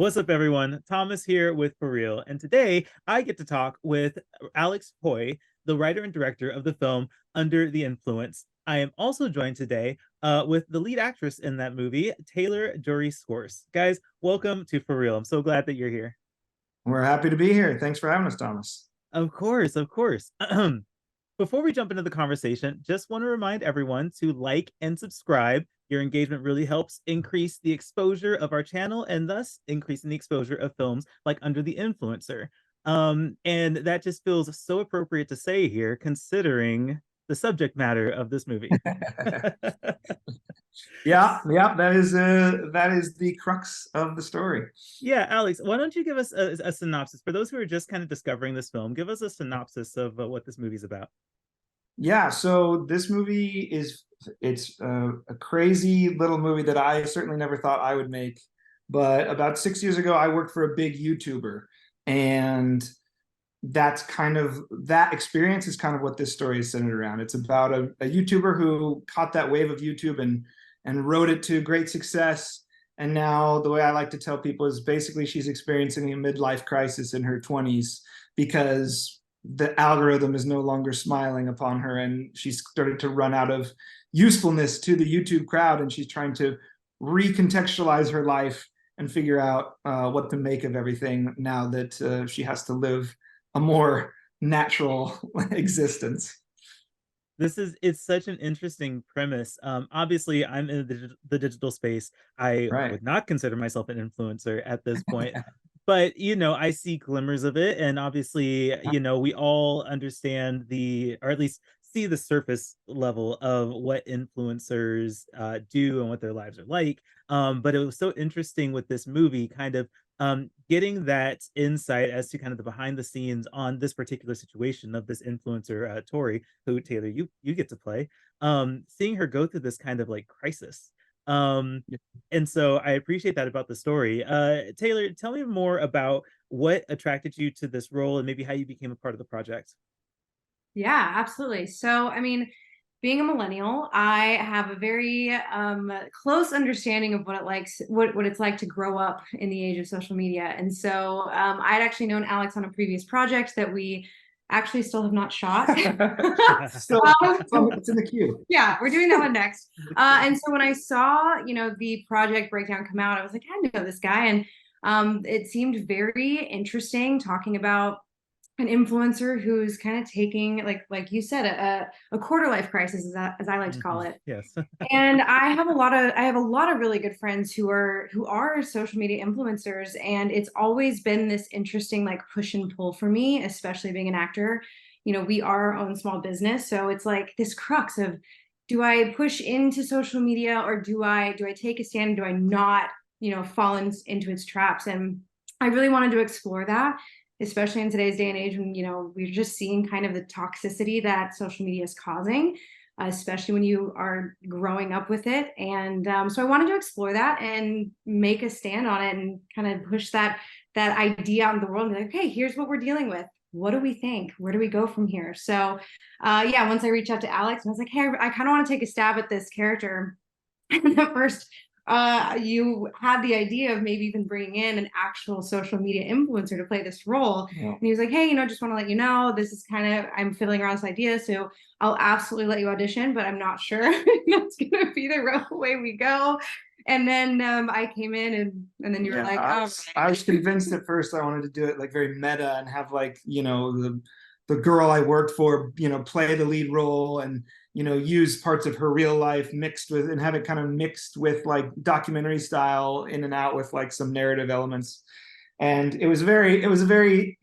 What's up, everyone? Thomas here with ForReel, and today I get to talk with Alex Haughey, the writer and director of the film Under the Influence. I am also joined today with the lead actress in that movie, Taylor Joree Scorse. Guys, welcome to ForReel. I'm so glad that you're here. We're happy to be here. Thanks for having us, Thomas. Of course, of course. Before we jump into the conversation, just want to remind everyone to like and subscribe. Your engagement really helps increase the exposure of our channel and thus increasing the exposure of films like Under the Influencer. And that just feels so appropriate to say here, considering the subject matter of this movie. Yeah, that is the crux of the story. Yeah, Alex, why don't you give us a synopsis for those who are just kind of discovering this film? Give us a synopsis of what this movie's about. Yeah, so this movie it's a crazy little movie that I certainly never thought I would make. But about 6 years ago, I worked for a big YouTuber, and that experience is kind of what this story is centered around. It's about a YouTuber who caught that wave of YouTube and rode it to great success. And now the way I like to tell people is basically she's experiencing a midlife crisis in her 20s because the algorithm is no longer smiling upon her, and she's started to run out of usefulness to the YouTube crowd, and she's trying to recontextualize her life and figure out what to make of everything now that she has to live a more natural existence. It's such an interesting premise. Obviously I'm in the digital space. I Right. would not consider myself an influencer at this point, but I see glimmers of it, and obviously, we all understand or at least see the surface level of what influencers do and what their lives are like. But it was so interesting with this movie, kind of getting that insight as to kind of the behind the scenes on this particular situation of this influencer, Tori, who Taylor you get to play, seeing her go through this kind of like crisis. um Yeah. and so I appreciate that about the story. Taylor, tell me more about what attracted you to this role and maybe how you became a part of the project. Yeah, absolutely. So, I mean, being a millennial, I have a very close understanding of what it's like to grow up in the age of social media. And so, I'd actually known Alex on a previous project that we actually still have not shot. So it's in the queue. Yeah, we're doing that one next. And so when I saw, the project breakdown come out, I was like, I know this guy, and it seemed very interesting talking about an influencer who's kind of taking, like you said, a quarter life crisis, as I like to call it. Yes. And I have a lot of really good friends who are social media influencers, and it's always been this interesting like push and pull for me, especially being an actor. We are our own small business, so it's like this crux of, do I push into social media, or do I take a stand? Do I not fall into its traps? And I really wanted to explore that, especially in today's day and age when we're just seeing kind of the toxicity that social media is causing, especially when you are growing up with it. And so I wanted to explore that and make a stand on it and kind of push that idea out in the world and be like, okay, here's what we're dealing with. What do we think? Where do we go from here? So yeah, once I reached out to Alex and I was like, hey, I kind of want to take a stab at this character. And at first, you had the idea of maybe even bringing in an actual social media influencer to play this role. Yeah. And he was like, hey, just want to let you know, this is I'm fiddling around this idea, so I'll absolutely let you audition, but I'm not sure that's going to be the real way we go. And then I came in, and then you were like, oh. I was convinced at first I wanted to do it like very meta and have like, the girl I worked for, play the lead role and, use parts of her real life mixed with, and have it kind of mixed with like documentary style in and out with like some narrative elements. And it was a very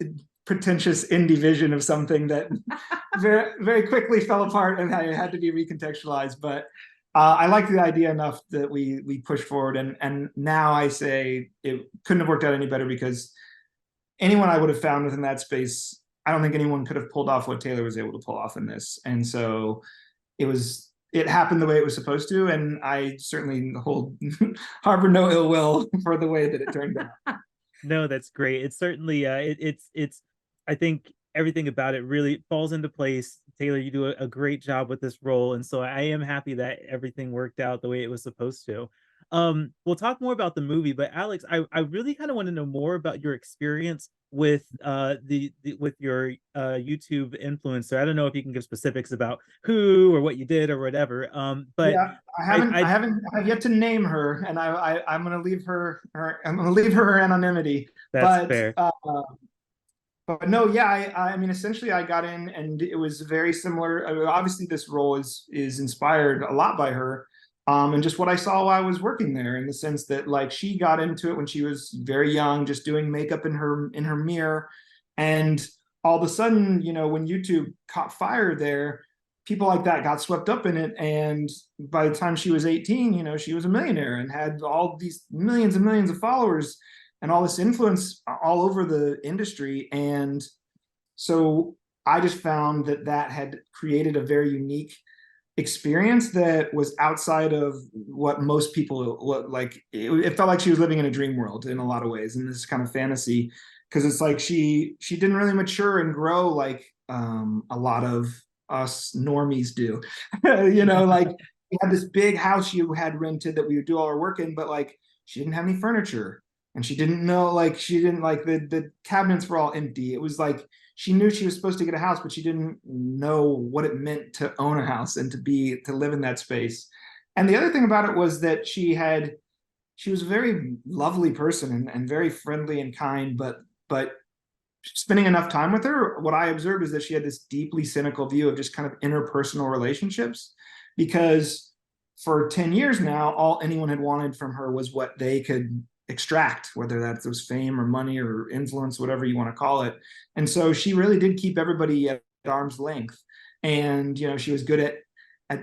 pretentious indie vision of something that very, very quickly fell apart and had to be recontextualized. But I liked the idea enough that we pushed forward. And now I say it couldn't have worked out any better, because anyone I would have found within that space, I don't think anyone could have pulled off what Taylor was able to pull off in this. And so it happened the way it was supposed to, and I certainly harbor no ill will for the way that it turned out. No, that's great. It's certainly it's I think everything about it really falls into place. Taylor, you do a great job with this role, and so I am happy that everything worked out the way it was supposed to. We'll talk more about the movie, but Alex, I really kind of want to know more about your experience with the with your YouTube influencer. I don't know if you can give specifics about who or what you did or whatever. But Yeah, I have yet to name her, and I'm gonna leave I'm gonna leave her anonymity. that's But fair. but no, yeah, I mean, essentially, I got in, and it was very similar. I mean, obviously, this role is inspired a lot by her, and just what I saw while I was working there, in the sense that like she got into it when she was very young, just doing makeup in her mirror, and all of a sudden, you know, when YouTube caught fire there, people like that got swept up in it, and by the time she was 18, you know, she was a millionaire and had all these millions and millions of followers and all this influence all over the industry. And so I just found that that had created a very unique experience that was outside of what most people like. It felt like she was living in a dream world in a lot of ways, in this kind of fantasy, because it's like she didn't really mature and grow like a lot of us normies do. You know, like we had this big house you had rented that we would do all our work in, but like she didn't have any furniture, and she didn't know, like she didn't, like the cabinets were all empty. It was like she knew she was supposed to get a house, but she didn't know what it meant to own a house and to live in that space. And the other thing about it was that she was a very lovely person, and very friendly and kind, but spending enough time with her, what I observed is that she had this deeply cynical view of just kind of interpersonal relationships, because for 10 years now, all anyone had wanted from her was what they could extract, whether that was fame or money or influence, whatever you want to call it. And so she really did keep everybody at arm's length. And, you know, she was good at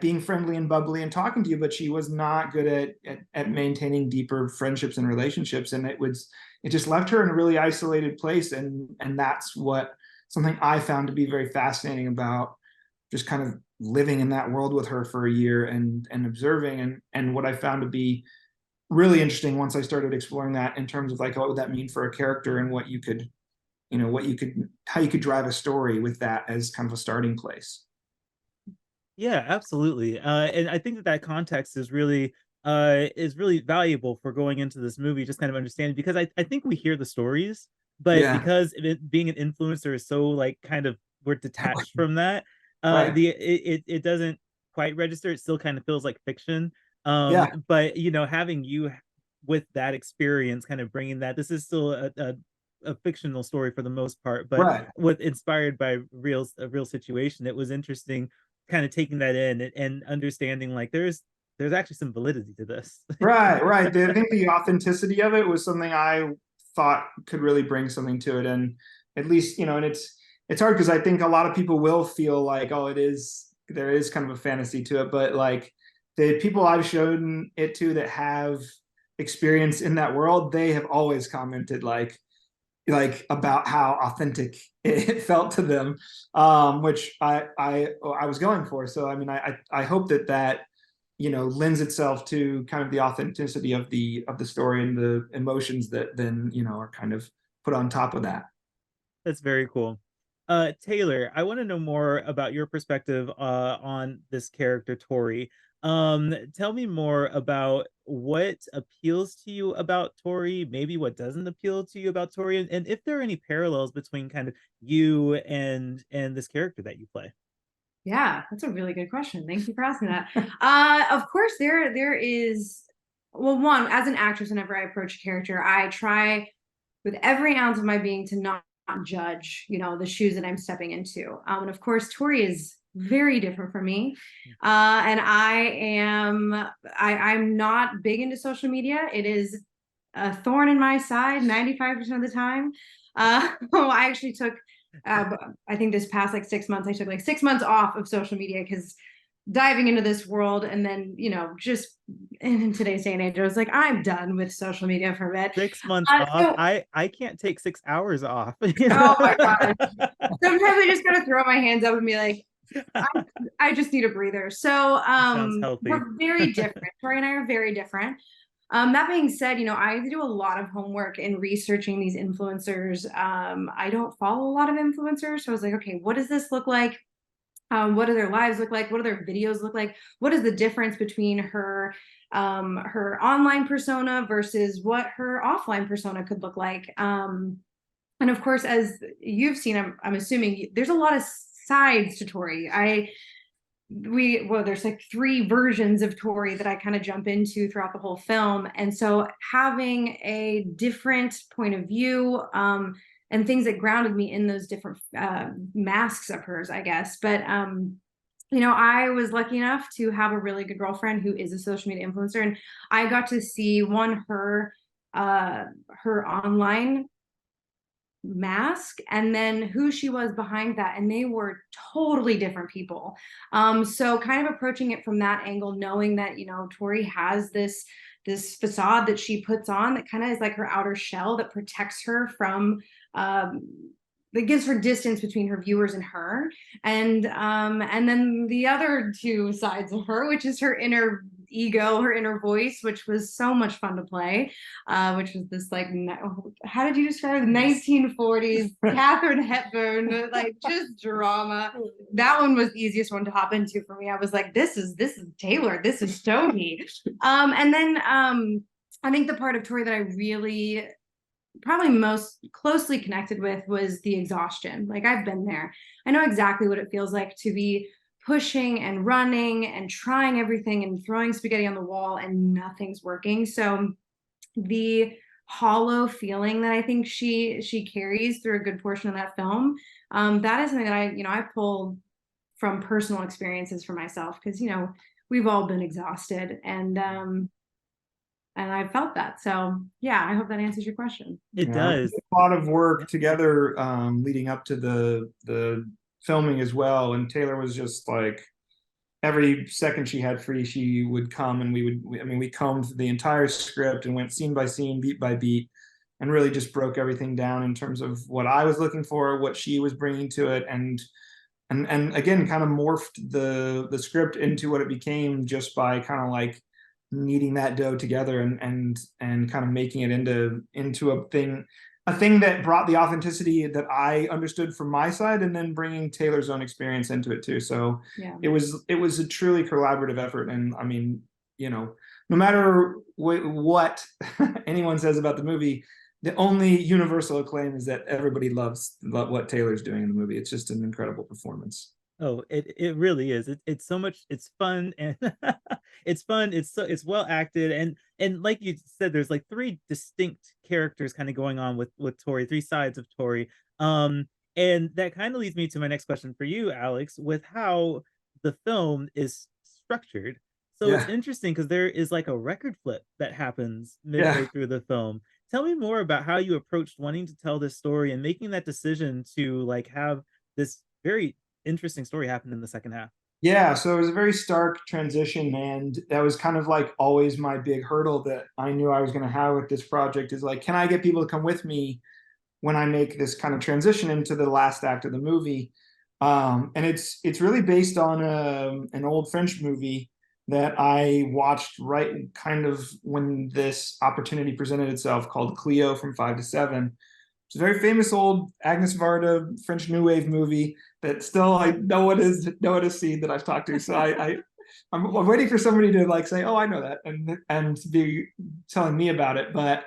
being friendly and bubbly and talking to you, but she was not good at maintaining deeper friendships and relationships. And it just left her in a really isolated place. And that's something I found to be very fascinating about just kind of living in that world with her for a year and observing, and what I found to be really interesting once I started exploring that in terms of like, what would that mean for a character, and what you could, you know, how you could drive a story with that as kind of a starting place. Yeah, absolutely. And I think that that context is really valuable for going into this movie, just kind of understanding, because I think we hear the stories, but Yeah. because being an influencer is so like kind of, we're detached from that, Right. it doesn't quite register. It still kind of feels like fiction. Yeah. But you know, having you with that experience, kind of bringing that, this is still a fictional story for the most part, but Right. with inspired by a real situation. It was interesting kind of taking that in and understanding like there's actually some validity to this. Right. Right. I think the authenticity of it was something I thought could really bring something to it. And at least, you know, and it's hard because I think a lot of people will feel like, oh, there is kind of a fantasy to it, but like the people I've shown it to that have experience in that world, they have always commented like about how authentic it felt to them, which I was going for. So I mean, I hope that you know lends itself to kind of the authenticity of the story and the emotions that then, you know, are kind of put on top of that. That's very cool. Taylor, I want to know more about your perspective on this character, Tori. Tell me more about what appeals to you about Tori, maybe what doesn't appeal to you about Tori, and if there are any parallels between kind of you and this character that you play. Yeah, that's a really good question. Thank you for asking that. Of course, there is, well, one, as an actress, whenever I approach a character, I try with every ounce of my being to not judge, you know, the shoes that I'm stepping into. And of course, Tori is very different from me. And I'm not big into social media. It is a thorn in my side 95% of the time. I actually took I think this past like 6 months, I took like 6 months off of social media because diving into this world, and then, you know, just in today's day and age, I was like, I'm done with social media for a bit. 6 months off. So, I can't take 6 hours off. You oh know? my god. Sometimes I just gotta throw my hands up and be like, I just need a breather. So Sounds healthy. we're very different. Tori and I are very different. That being said, you know, I do a lot of homework in researching these influencers. I don't follow a lot of influencers, so I was like, okay, what does this look like What do their lives look like? What do their videos look like? What is the difference between her her online persona versus what her offline persona could look like? And of course, as you've seen, I'm assuming there's a lot of sides to Tori. There's like 3 versions of Tori that I kind of jump into throughout the whole film. And so having a different point of view, and things that grounded me in those different masks of hers, I guess. But I was lucky enough to have a really good girlfriend who is a social media influencer, and I got to see her online mask and then who she was behind that, and they were totally different people. So kind of approaching it from that angle, knowing that Tori has this facade that she puts on that kind of is like her outer shell that protects her from that gives her distance between her viewers and her, and then the other 2 sides of her, which is her inner ego, her inner voice, which was so much fun to play, which was this like, how did you describe the 1940s Katharine Hepburn, like just drama. That one was the easiest one to hop into for me. I was like, this is Taylor, this is Stoney. And then I think the part of Tori that I really probably most closely connected with was the exhaustion. Like, I've been there. I know exactly what it feels like to be pushing and running and trying everything and throwing spaghetti on the wall and nothing's working. So the hollow feeling that I think she carries through a good portion of that film, that is something that I pull from personal experiences for myself, because we've all been exhausted, and I felt that. So yeah, I hope that answers your question. It does. A lot of work together leading up to the filming as well, and Taylor was just like, every second she had free, she would come, and we combed the entire script and went scene by scene, beat by beat, and really just broke everything down in terms of what I was looking for, what she was bringing to it, and again kind of morphed the script into what it became just by kind of like kneading that dough together and kind of making it into a thing that brought the authenticity that I understood from my side, and then bringing Taylor's own experience into it too. So yeah, it was a truly collaborative effort. And I mean, no matter what anyone says about the movie, the only universal acclaim is that everybody loves what Taylor's doing in the movie. It's just an incredible performance. Oh, it really is. It's so much. It's fun, and it's fun. It's well acted, and like you said, there's like 3 distinct characters kind of going on with Tori, 3 sides of Tori. And that kind of leads me to my next question for you, Alex, with how the film is structured. So it's interesting because there is like a record flip that happens midway through the film. Tell me more about how you approached wanting to tell this story and making that decision to like have this very interesting story happened in the second half. Yeah, so it was a very stark transition, and that was kind of like always my big hurdle that I knew I was going to have with this project, is like, can I get people to come with me when I make this kind of transition into the last act of the movie? And it's really based on an old French movie that I watched right kind of when this opportunity presented itself, called Cleo from 5 to 7. It's a very famous old Agnes Varda French New Wave movie that still no one has seen that I've talked to. So I'm waiting for somebody to like say, oh, I know that, and be telling me about it. But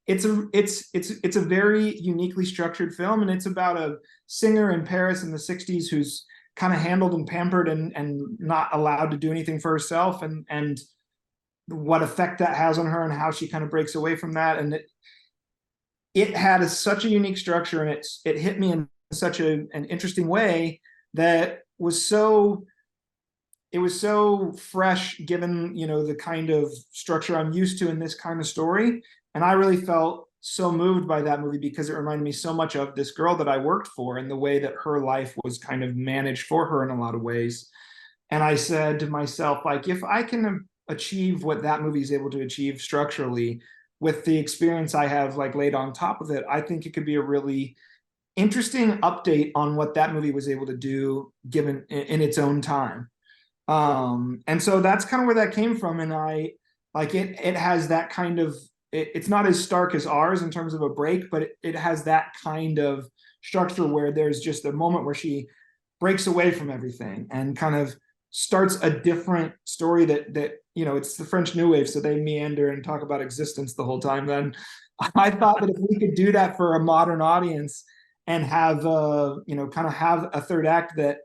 it's a very uniquely structured film, and it's about a singer in Paris in the 60s who's kind of handled and pampered and not allowed to do anything for herself, and what effect that has on her and how she kind of breaks away from that. And it had such a unique structure, and it hit me in such an interesting way that was so fresh, given the kind of structure I'm used to in this kind of story. And I really felt so moved by that movie because it reminded me so much of this girl that I worked for, and the way that her life was kind of managed for her in a lot of ways. And I said to myself, like, if I can achieve what that movie is able to achieve structurally with the experience I have like laid on top of it, I think it could be a really interesting update on what that movie was able to do given in its own time. And so that's kind of where that came from. And I like it has that kind of, it's not as stark as ours in terms of a break, but it has that kind of structure where there's just a moment where she breaks away from everything and kind of starts a different story that you know, it's the French New Wave, so they meander and talk about existence the whole time. Then I thought that if we could do that for a modern audience and have you know, kind of have a third act that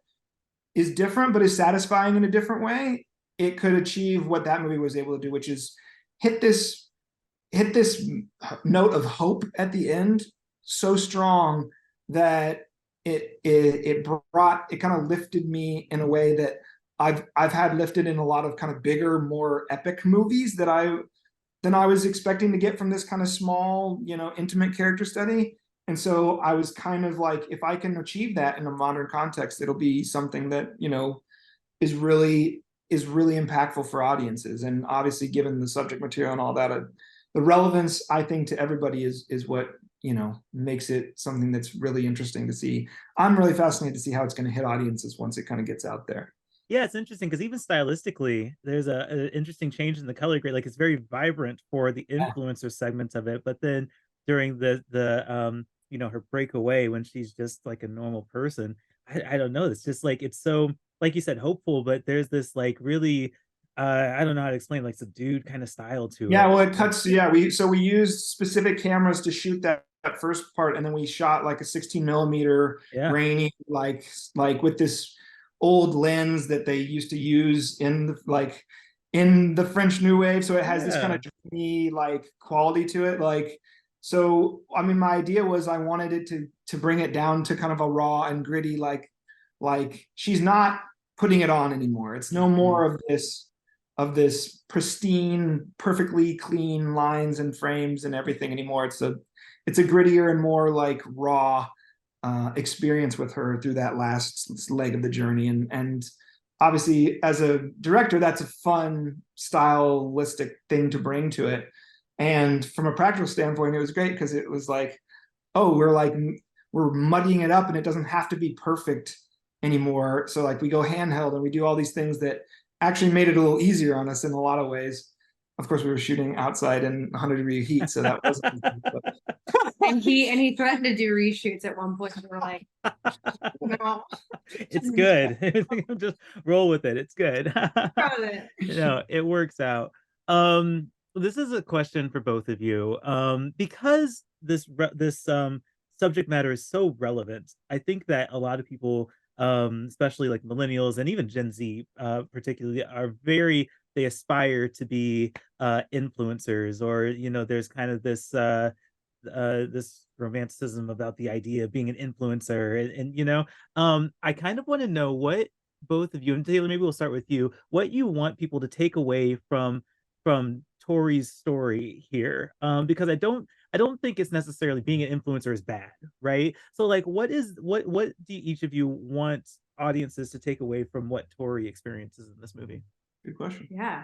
is different but is satisfying in a different way, it could achieve what that movie was able to do, which is hit this note of hope at the end so strong that it kind of lifted me in a way that I've had lifted in a lot of kind of bigger, more epic movies than I was expecting to get from this kind of small, you know, intimate character study. And so I was kind of like, if I can achieve that in a modern context, it'll be something that, you know, is really impactful for audiences. And obviously, given the subject material and all that, the relevance, I think, to everybody is what, you know, makes it something that's really interesting to see. I'm really fascinated to see how it's going to hit audiences once it kind of gets out there. Yeah, it's interesting because even stylistically, there's a interesting change in the color grade. Like it's very vibrant for the influencer segments of it, but then during the you know, her breakaway when she's just like a normal person, I don't know. It's just like it's so, like you said, hopeful, but there's this like really I don't know how to explain, like subdued kind of style to Yeah, it. well, it cuts. Yeah, we used specific cameras to shoot that first part, and then we shot like a 16mm Yeah. grainy, like with this old lens that they used to use in the French New Wave. So it has this kind of dreamy like quality to it. Like, so I mean, my idea was I wanted it to bring it down to kind of a raw and gritty, like she's not putting it on anymore. It's no more of this pristine, perfectly clean lines and frames and everything anymore. It's a grittier and more like raw experience with her through that last leg of the journey. And obviously, as a director, that's a fun stylistic thing to bring to it. And from a practical standpoint, it was great because it was like, oh, we're muddying it up and it doesn't have to be perfect anymore. So like we go handheld and we do all these things that actually made it a little easier on us in a lot of ways. Of course, we were shooting outside in 100-degree heat, so that wasn't. And he threatened to do reshoots at one point. And we're like, no, It's good. Just roll with it. It's good. No, it works out. This is a question for both of you. Because this subject matter is so relevant, I think that a lot of people, especially like millennials and even Gen Z, particularly, are they aspire to be influencers, or you know, there's kind of this this romanticism about the idea of being an influencer, and you know, I kind of want to know what both of you, and Taylor, maybe we'll start with you, what you want people to take away from Tori's story here, because I don't think it's necessarily being an influencer is bad, right? So like, what do each of you want audiences to take away from what Tori experiences in this movie? Good question. Yeah,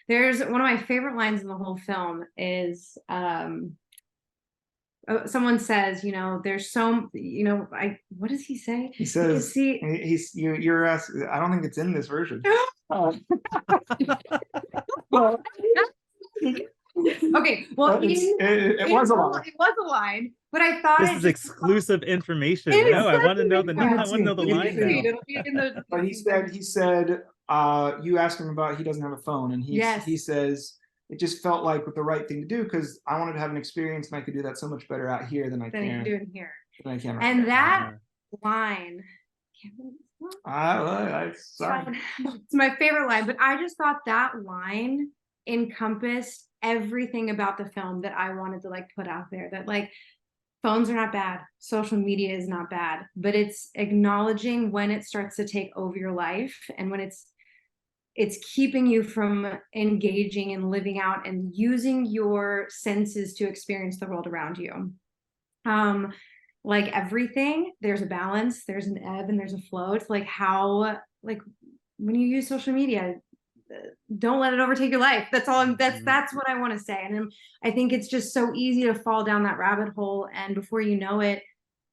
there's one of my favorite lines in the whole film is someone says, you know, there's so, you know, what does he say? He says, you're asking, I don't think it's in this version. Okay, well, it was a line. It was a line, but I thought this is exclusive information. No, I want to know the line now. But he said, you asked him about he doesn't have a phone, and he says it just felt like the right thing to do because I wanted to have an experience and I could do that so much better out here than I can do it here. And that line, sorry, it's my favorite line, but I just thought that line encompassed everything about the film that I wanted to like put out there, that like phones are not bad, social media is not bad, but it's acknowledging when it starts to take over your life and when it's keeping you from engaging and living out and using your senses to experience the world around you. Like everything, there's a balance, there's an ebb and there's a flow. It's like how, like when you use social media, don't let it overtake your life. That's all. That's what I want to say. And I think it's just so easy to fall down that rabbit hole. And before you know it,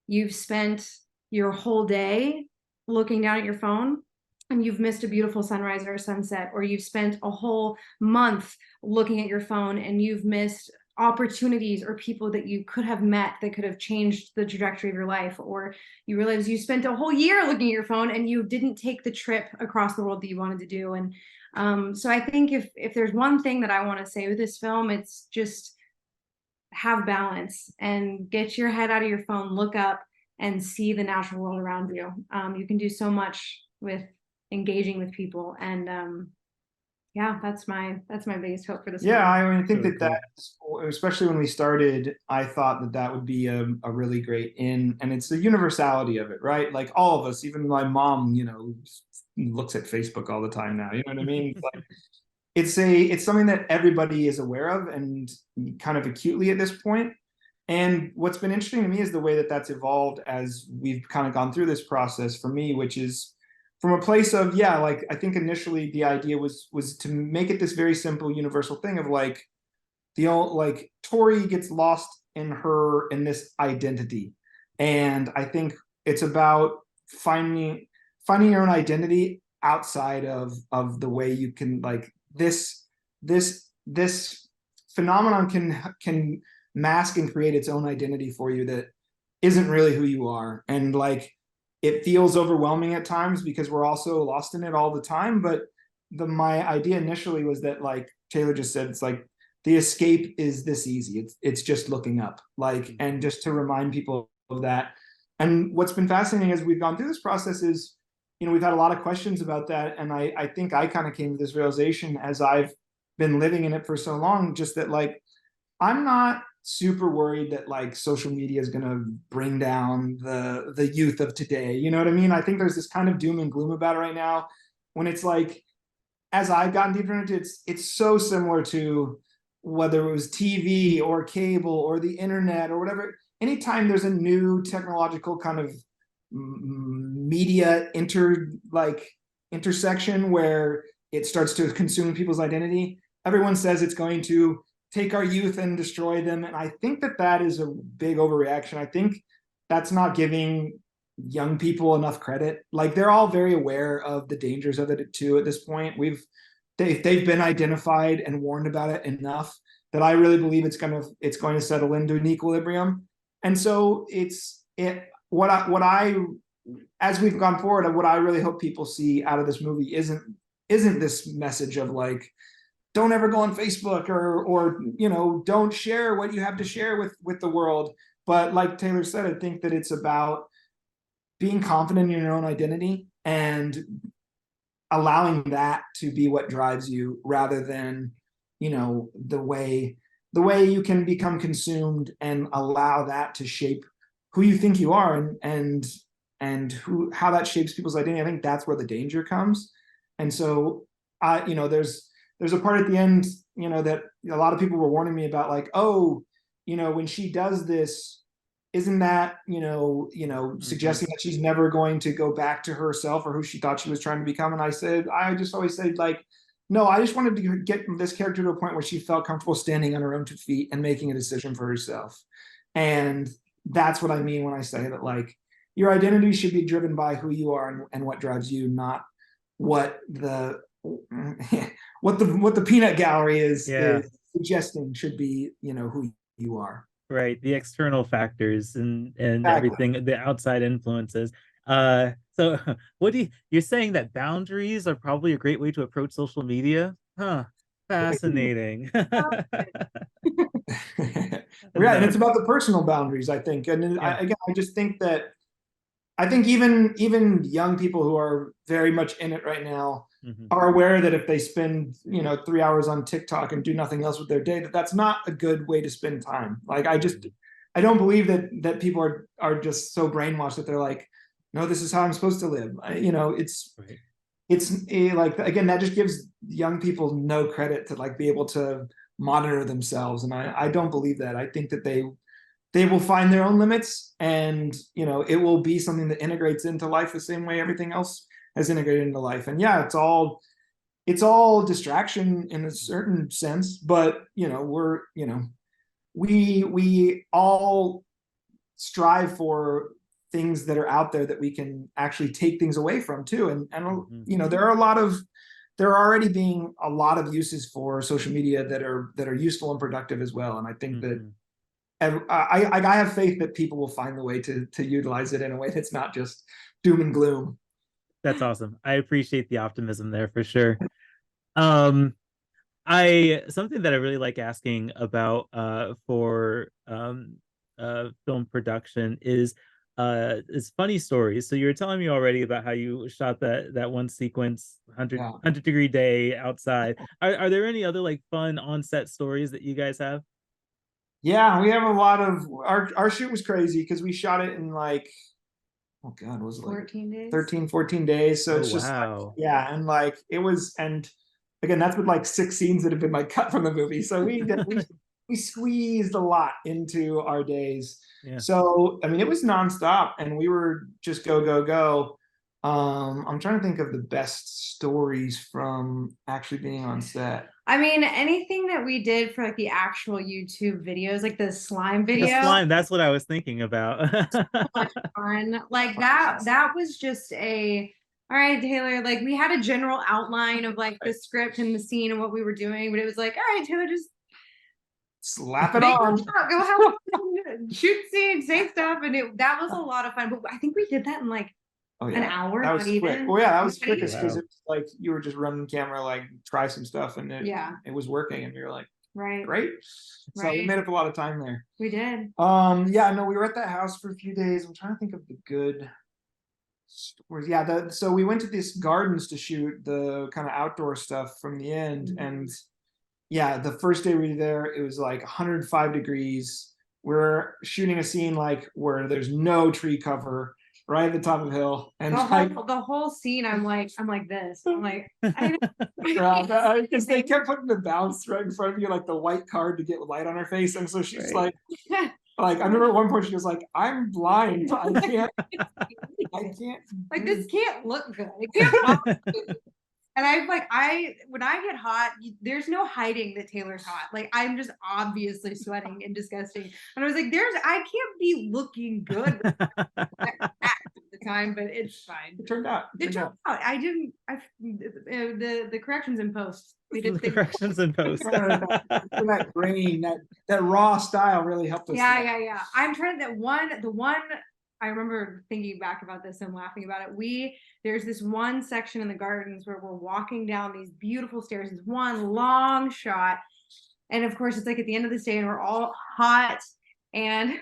you've spent your whole day looking down at your phone and you've missed a beautiful sunrise or a sunset, or you've spent a whole month looking at your phone and you've missed opportunities or people that you could have met that could have changed the trajectory of your life, or you realize you spent a whole year looking at your phone and you didn't take the trip across the world that you wanted to do. And so I think if there's one thing that I want to say with this film, it's just have balance and get your head out of your phone, look up and see the natural world around you. You can do so much with engaging with people, and yeah, that's my biggest hope for this Yeah, film. I mean, I think Really that especially when we started, I thought that that would be a really great in, and it's the universality of it, right? Like all of us, even my mom, you know, looks at Facebook all the time now. You know what I mean? Like it's something that everybody is aware of and kind of acutely at this point. And what's been interesting to me is the way that that's evolved as we've kind of gone through this process for me, which is from a place of, yeah, like I think initially the idea was to make it this very simple universal thing of like like Tori gets lost in this identity. And I think it's about finding your own identity outside of the way you can, like, this phenomenon can mask and create its own identity for you that isn't really who you are. And like it feels overwhelming at times because we're also lost in it all the time. But my idea initially was that, like Taylor just said, it's like the escape is this easy. It's just looking up, like, and just to remind people of that. And what's been fascinating as we've gone through this process is, you know, we've had a lot of questions about that. And I think I kind of came to this realization as I've been living in it for so long, just that like, I'm not super worried that like social media is going to bring down the youth of today. You know what I mean? I think there's this kind of doom and gloom about it right now, when it's like, as I've gotten deeper into it, it's so similar to whether it was TV or cable or the internet or whatever. Anytime there's a new technological kind of media intersection where it starts to consume people's identity, everyone says it's going to take our youth and destroy them. And I think that is a big overreaction. I think that's not giving young people enough credit. Like they're all very aware of the dangers of it too at this point. They've been identified and warned about it enough that I really believe it's going to settle into an equilibrium. And so as we've gone forward, what I really hope people see out of this movie isn't this message of like, don't ever go on Facebook or you know, don't share what you have to share with the world. But like Taylor said, I think that it's about being confident in your own identity and allowing that to be what drives you, rather than, you know, the way you can become consumed and allow that to shape who you think you are and how that shapes people's identity. I think that's where the danger comes. And so you know, there's a part at the end, you know, that a lot of people were warning me about, like, oh, you know, when she does this, isn't that, you know, suggesting that she's never going to go back to herself or who she thought she was trying to become? And I just always said, like, no, I just wanted to get this character to a point where she felt comfortable standing on her own 2 feet and making a decision for herself. And that's what I mean when I say that, like, your identity should be driven by who you are and what drives you, not what the peanut gallery is suggesting should be, you know, who you are. Right, the external factors and Exactly. everything, the outside influences. So you're saying that boundaries are probably a great way to approach social media? Huh. Fascinating. Right, and it's about the personal boundaries, I think. And I just think that even young people who are very much in it right now are aware that if they spend, you know, 3 hours on TikTok and do nothing else with their day, that's not a good way to spend time. Like I don't believe that people are just so brainwashed that they're like, no, this is how I'm supposed to live. You know, it's like, again, that just gives young people no credit to like be able to monitor themselves. And I don't believe that. I think that they will find their own limits, and, you know, it will be something that integrates into life the same way everything else has integrated into life. And yeah, it's all distraction in a certain sense, but, you know, we all strive for things that are out there that we can actually take things away from too. And you know, there are a lot of there are already being a lot of uses for social media that are useful and productive as well. And I think that I have faith that people will find the way to utilize it in a way that's not just doom and gloom. That's awesome. I appreciate the optimism there for sure. I something that I really like asking about for film production is funny stories. So you were telling me already about how you shot that one sequence, 100-degree day outside. Are there any other like fun on-set stories that you guys have? Yeah, we have a lot of our shoot was crazy because we shot it in like, oh God, was it like 14 days? 13, 14 days. So it's just like, yeah, and like it was, and again, that's with like 6 scenes that have been like cut from the movie. So we squeezed a lot into our days. Yeah. So I mean, it was nonstop, and we were just go, go, go. I'm trying to think of the best stories from actually being on set. I mean, anything that we did for like the actual YouTube videos, like the slime video. The slime, that's what I was thinking about. So much fun. Like that was just a, all right, Taylor, like we had a general outline of like the script and the scene and what we were doing, but it was like, all right, Taylor, just slap it on. Go have shoot scene, say stuff, and that was a lot of fun. But I think we did that in like an hour. That was quick. Even. Well, yeah, that was quickest because it was like you were just running camera, like try some stuff, and it was working, and you're like, great. So we made up a lot of time there. We did. Yeah, no, we were at that house for a few days. I'm trying to think of the good stories. Yeah, so we went to these gardens to shoot the kind of outdoor stuff from the end, and yeah, the first day we were there, it was like 105 degrees. We're shooting a scene like where there's no tree cover, right at the top of the hill, and the whole scene, I'm like this. I'm like, because they kept putting the bounce right in front of you, like the white card to get light on her face, and so she's like, I remember at one point she was like, "I'm blind, I can't, like this can't look good. It can't." And when I get hot, there's no hiding that Taylor's hot. Like I'm just obviously sweating and disgusting. And I was like, I can't be looking good at the time, but it's fine. It turned out. It turned out. The corrections in post. We did the corrections in post. That grain, that raw style really helped us. Yeah. I'm trying the one. I remember thinking back about this and laughing about it. There's this one section in the gardens where we're walking down these beautiful stairs. It's one long shot. And of course, it's like at the end of the day and we're all hot and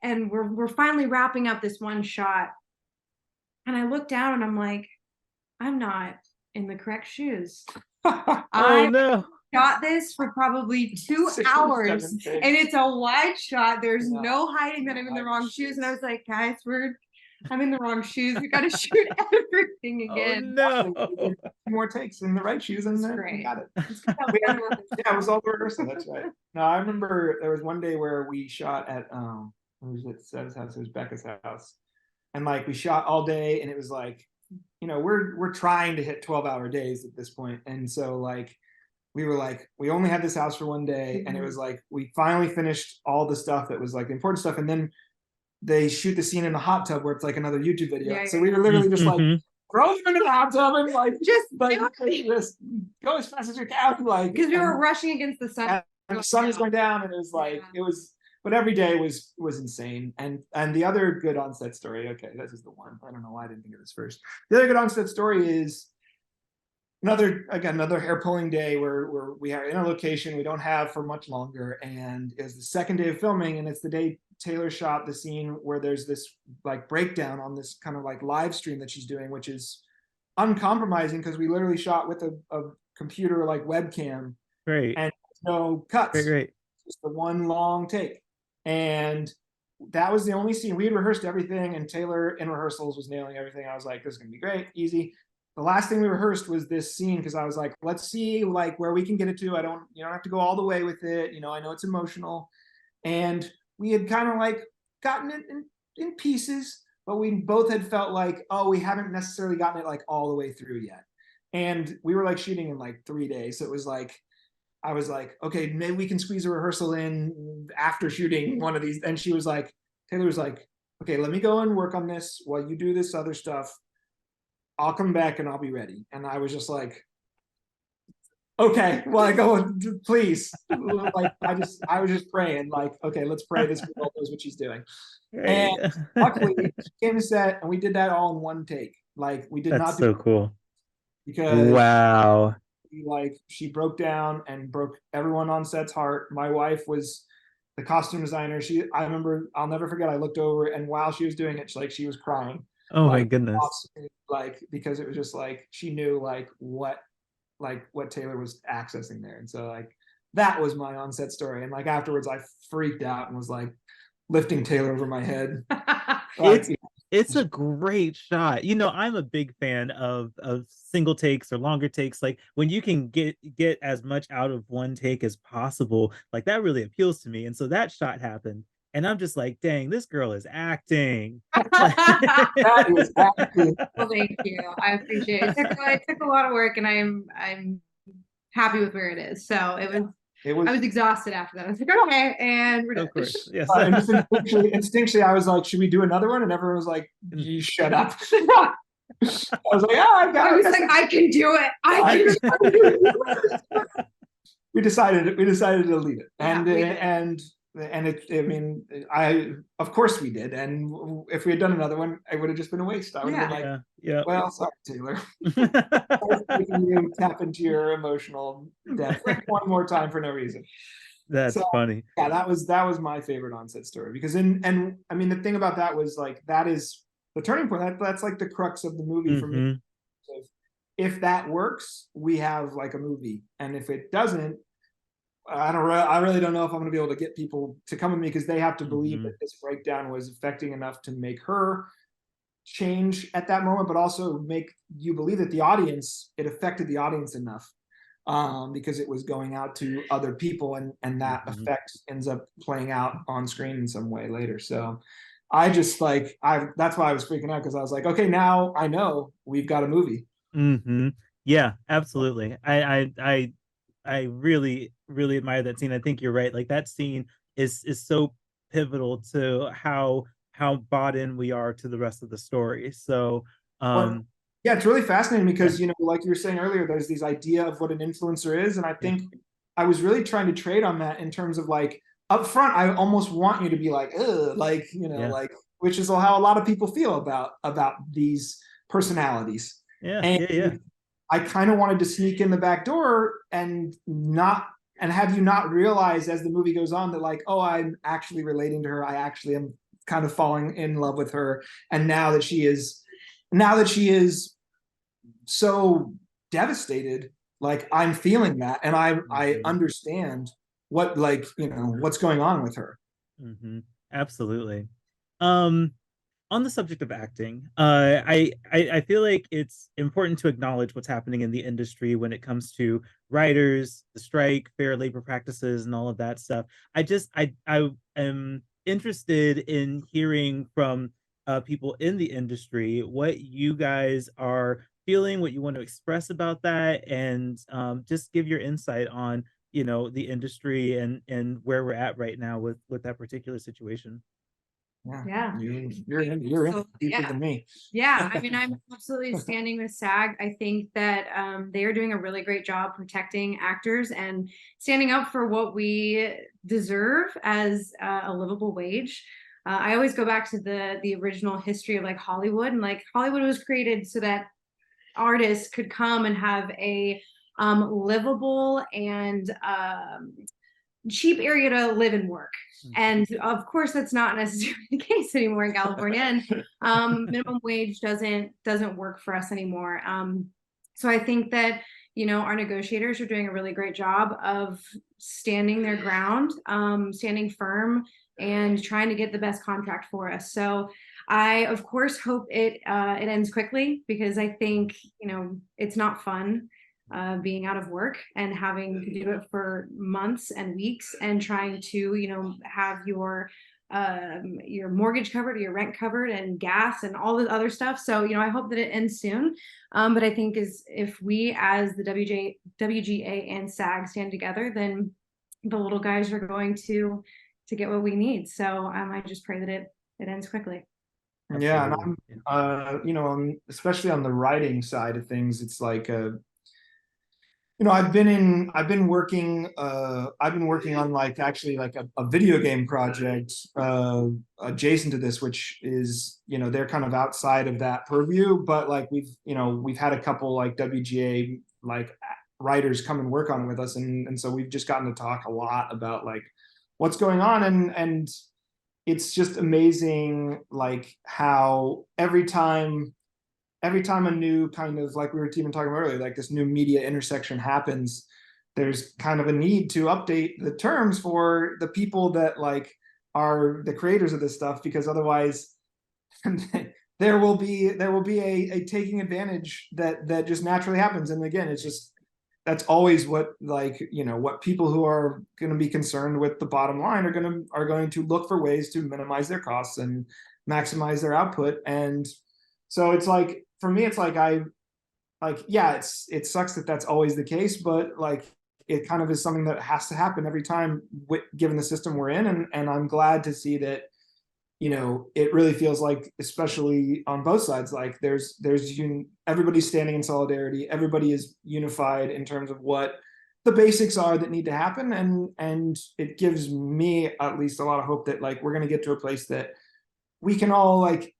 we're finally wrapping up this one shot. And I look down and I'm like, I'm not in the correct shoes. Oh no. Shot this for probably 2 hours and it's a wide shot. There's no hiding that I'm in the wrong shoes. And I was like, guys, I'm in the wrong shoes. We got to shoot everything again. Oh, no. More takes in the right shoes and then we got it. It was all the rehearsal. That's right. No, I remember there was one day where we shot at it was Sarah's house, it was Becca's house. And like we shot all day and it was like, we're trying to hit 12-hour days at this point. And so like we were like, we only had this house for one day, and it was like we finally finished all the stuff that was like the important stuff, and then they shoot the scene in the hot tub where it's like another YouTube video. So we were literally just like throw them into the hot tub and like just go as fast as you can, like because we were rushing against the sun. And the sun was going down, and it was like it was. But every day was insane. And the other good on-set story. Okay, this is the one. I don't know why I didn't think of this first. The other good on-set story is another hair-pulling day where we are in a location we don't have for much longer, and it's the second day of filming, and it's the day Taylor shot the scene where there's this like breakdown on this kind of like live stream that she's doing, which is uncompromising because we literally shot with a computer like webcam. Great. And no cuts. Great. Just the one long take. And that was the only scene. We had rehearsed everything, and Taylor in rehearsals was nailing everything. I was like, this is gonna be great, easy. The last thing we rehearsed was this scene because I was like, let's see like where we can get it to. You don't have to go all the way with it. I know it's emotional. And we had kind of like gotten it in pieces, but we both had felt like, oh, we haven't necessarily gotten it like all the way through yet. And we were like shooting in like 3 days. So it was like, I was like, okay, maybe we can squeeze a rehearsal in after shooting one of these. And she was like, Taylor was like, okay, let me go and work on this while you do this other stuff. I'll come back and I'll be ready. And I was just like, okay, well, I go, please. Like, I was just praying, like, okay, let's pray this girl knows what she's doing. Right. And luckily, she came to set, and we did that all in one take. Like, we did That's not do so cool. because Wow. she broke down and broke everyone on set's heart. My wife was the costume designer. I remember, I'll never forget, I looked over, and while she was doing it, she was crying. Oh my Like, goodness. like, because it was just like she knew what Taylor was accessing there. And so like that was my on-set story. And like afterwards I freaked out and was like lifting Taylor over my head. Like, It's a great shot. You know, I'm a big fan of single takes or longer takes. Like when you can get as much out of one take as possible, like that really appeals to me. And so that shot happened. And I'm just like, dang, this girl is acting. that was acting. Well, thank you. I appreciate it. It took a lot of work, and I'm happy with where it is. So I was exhausted after that. I was like, okay, and we're done. Of course, yes. And just instinctually, I was like, should we do another one? And everyone was like, you shut up. I was like, oh, I was like, I can do it. I can do it. We decided to leave it. Yeah, and it, I mean, of course we did. And if we had done another one, it would have just been a waste. I would have been like, yeah. Well, sorry, Taylor. You tap into your emotional depth one more time for no reason. That's funny. Yeah, that was my favorite on-set story, because and I mean, the thing about that was like, that is the turning point. That's like the crux of the movie for me. So if that works, we have like a movie, and if it doesn't, I really don't know if I'm going to be able to get people to come with me, because they have to believe that this breakdown was affecting enough to make her change at that moment, but also make you believe that it affected the audience enough, because it was going out to other people, and that effect ends up playing out on screen in some way later. So I just that's why I was freaking out, because I was like, okay, now I know we've got a movie. Yeah, absolutely. I really, really admire that scene. I think you're right. Like that scene is so pivotal to how bought in we are to the rest of the story. So yeah, it's really fascinating, because like you were saying earlier, there's this idea of what an influencer is, and I think I was really trying to trade on that in terms of like, up front, I almost want you to be like, ugh, like, like, which is how a lot of people feel about these personalities. I kind of wanted to sneak in the back door and have you not realize as the movie goes on that like, oh, I'm actually relating to her. I actually am kind of falling in love with her. And now that she is so devastated, like I'm feeling that, and I understand what, like, what's going on with her. Absolutely. On the subject of acting, I feel like it's important to acknowledge what's happening in the industry when it comes to writers, the strike, fair labor practices, and all of that stuff. I am interested in hearing from people in the industry what you guys are feeling, what you want to express about that, and just give your insight on the industry and where we're at right now with that particular situation. Yeah. You're in deeper than me. Yeah, I mean, I'm absolutely standing with SAG. I think that they are doing a really great job protecting actors and standing up for what we deserve as a livable wage. I always go back to the original history of like Hollywood, and like Hollywood was created so that artists could come and have a livable and cheap area to live and work. And of course that's not necessarily the case anymore in California, and minimum wage doesn't work for us anymore. So I think that our negotiators are doing a really great job of standing their ground, standing firm, and trying to get the best contract for us. So I of course hope it ends quickly, because I think it's not fun being out of work and having to do it for months and weeks, and trying to have your mortgage covered, or your rent covered, and gas and all the other stuff. So I hope that it ends soon, but I think if we as the WGA and SAG stand together, then the little guys are going to get what we need. So I just pray that it ends quickly. Yeah, and Absolutely. I'm especially on the writing side of things, it's like I've been working on like actually like a video game project adjacent to this, which is, they're kind of outside of that purview, but like we've had a couple like WGA like writers come and work on it with us, and so we've just gotten to talk a lot about like what's going on, and it's just amazing like how every time a new kind of, like we were even talking about earlier, like this new media intersection happens, there's kind of a need to update the terms for the people that like are the creators of this stuff, because otherwise there will be a taking advantage that just naturally happens. And again, it's just, that's always what, like, what people who are going to be concerned with the bottom line are going to look for ways to minimize their costs and maximize their output. And so it's like, for me, it's like it sucks that that's always the case, but like it kind of is something that has to happen every time, given the system we're in. And I'm glad to see that, it really feels like, especially on both sides, like everybody's standing in solidarity. Everybody is unified in terms of what the basics are that need to happen. And it gives me at least a lot of hope that like we're going to get to a place that we can all like,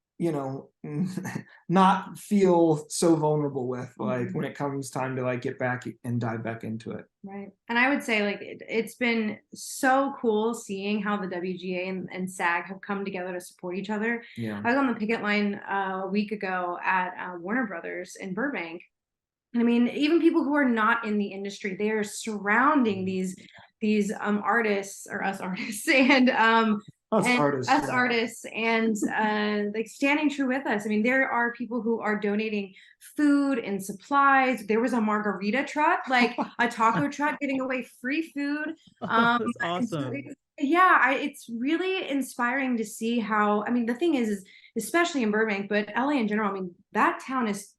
not feel so vulnerable with, like when it comes time to like get back and dive back into it. Right. And I would say like it's been so cool seeing how the WGA and SAG have come together to support each other. Yeah. I was on the picket line a week ago at Warner Brothers in Burbank. And I mean, even people who are not in the industry, they are surrounding these artists, or us artists, and artists, and like standing true with us. I mean, there are people who are donating food and supplies. There was a margarita truck, like a taco truck, giving away free food. That's awesome. It's really inspiring to see how, I mean, the thing is especially in Burbank, but LA in general, I mean, that town is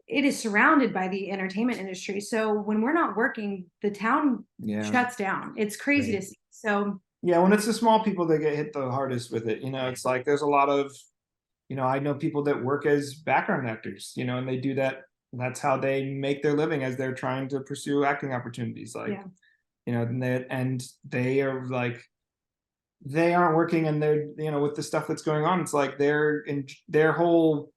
it is surrounded by the entertainment industry. So when we're not working, the town shuts down. It's crazy to see. So yeah, when it's the small people that get hit the hardest with it, it's like there's a lot of, I know people that work as background actors, and they do that. That's how they make their living as they're trying to pursue acting opportunities. Like, and they are like, they aren't working, and they're, with the stuff that's going on, it's like they're in their whole,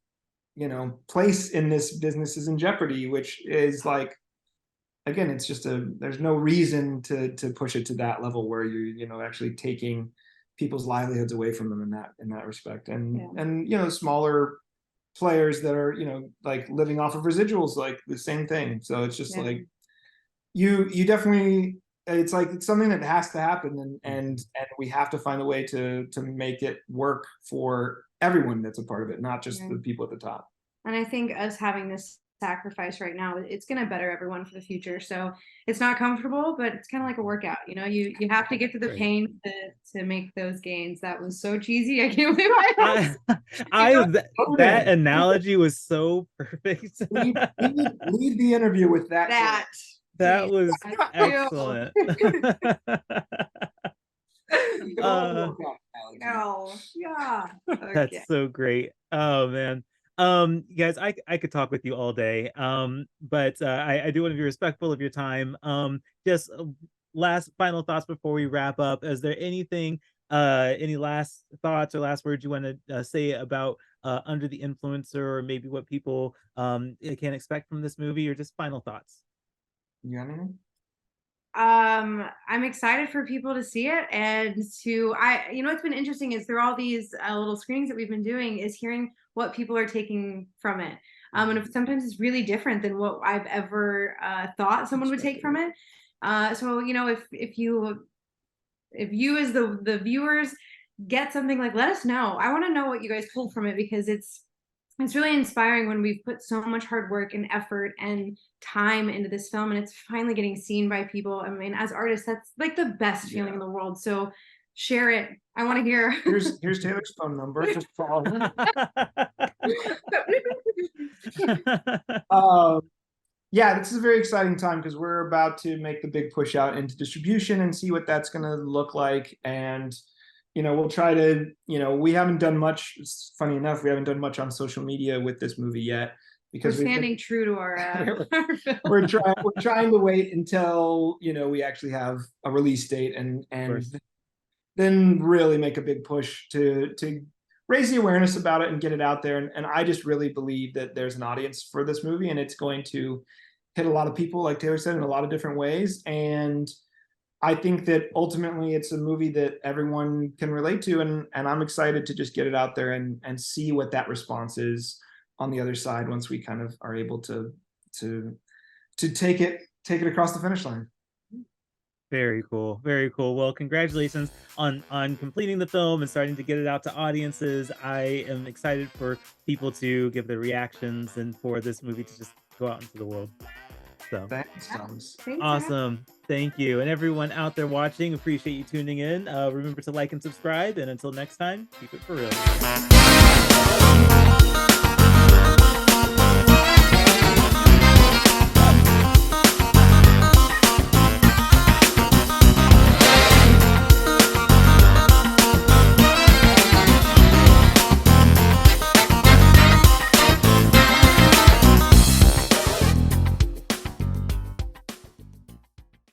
place in this business is in jeopardy, which is like, again, it's just there's no reason to push it to that level where you're, actually taking people's livelihoods away from them in that respect. And smaller players that are, like living off of residuals, like the same thing. So it's just like, you definitely, it's like, it's something that has to happen, and we have to find a way to make it work for everyone that's a part of it, not just the people at the top. And I think us having this sacrifice right now, it's going to better everyone for the future. So it's not comfortable, but it's kind of like a workout. You have to get through the pain to make those gains. That was so cheesy. I can't believe that analogy was so perfect. lead the interview with that. That was excellent. That's so great. Oh man. Guys, I could talk with you all day. But I do want to be respectful of your time. Just last final thoughts before we wrap up. Is there anything, any last thoughts or last words you want to say about Under the Influencer, or maybe what people can expect from this movie, or just final thoughts? I'm excited for people to see it, and what's been interesting is through all these little screenings that we've been doing is hearing what people are taking from it. And sometimes it's really different than what I've ever thought someone would take from it. So if you as the viewers get something, like, let us know. I want to know what you guys pulled from it, because it's really inspiring when we've put so much hard work and effort and time into this film, and it's finally getting seen by people. I mean, as artists, that's like the best feeling in the world. So share it. I want to hear. Here's Taylor's phone number. Just call her. Yeah, this is a very exciting time, because we're about to make the big push out into distribution and see what that's going to look like. And we'll try to, we haven't done much. Funny enough, we haven't done much on social media with this movie yet, because we're standing true to our, our film. we're trying to wait until we actually have a release date, and then really make a big push to raise the awareness about it and get it out there. And I just really believe that there's an audience for this movie, and it's going to hit a lot of people, like Taylor said, in a lot of different ways. And I think that ultimately it's a movie that everyone can relate to, and I'm excited to just get it out there and see what that response is on the other side once we kind of are able to take it across the finish line. Very cool. Very cool. Well, congratulations on completing the film and starting to get it out to audiences. I am excited for people to give their reactions and for this movie to just go out into the world. So thanks, Thomas. Awesome. Thank you. And everyone out there watching, appreciate you tuning in. Remember to like and subscribe. And until next time, keep it for real.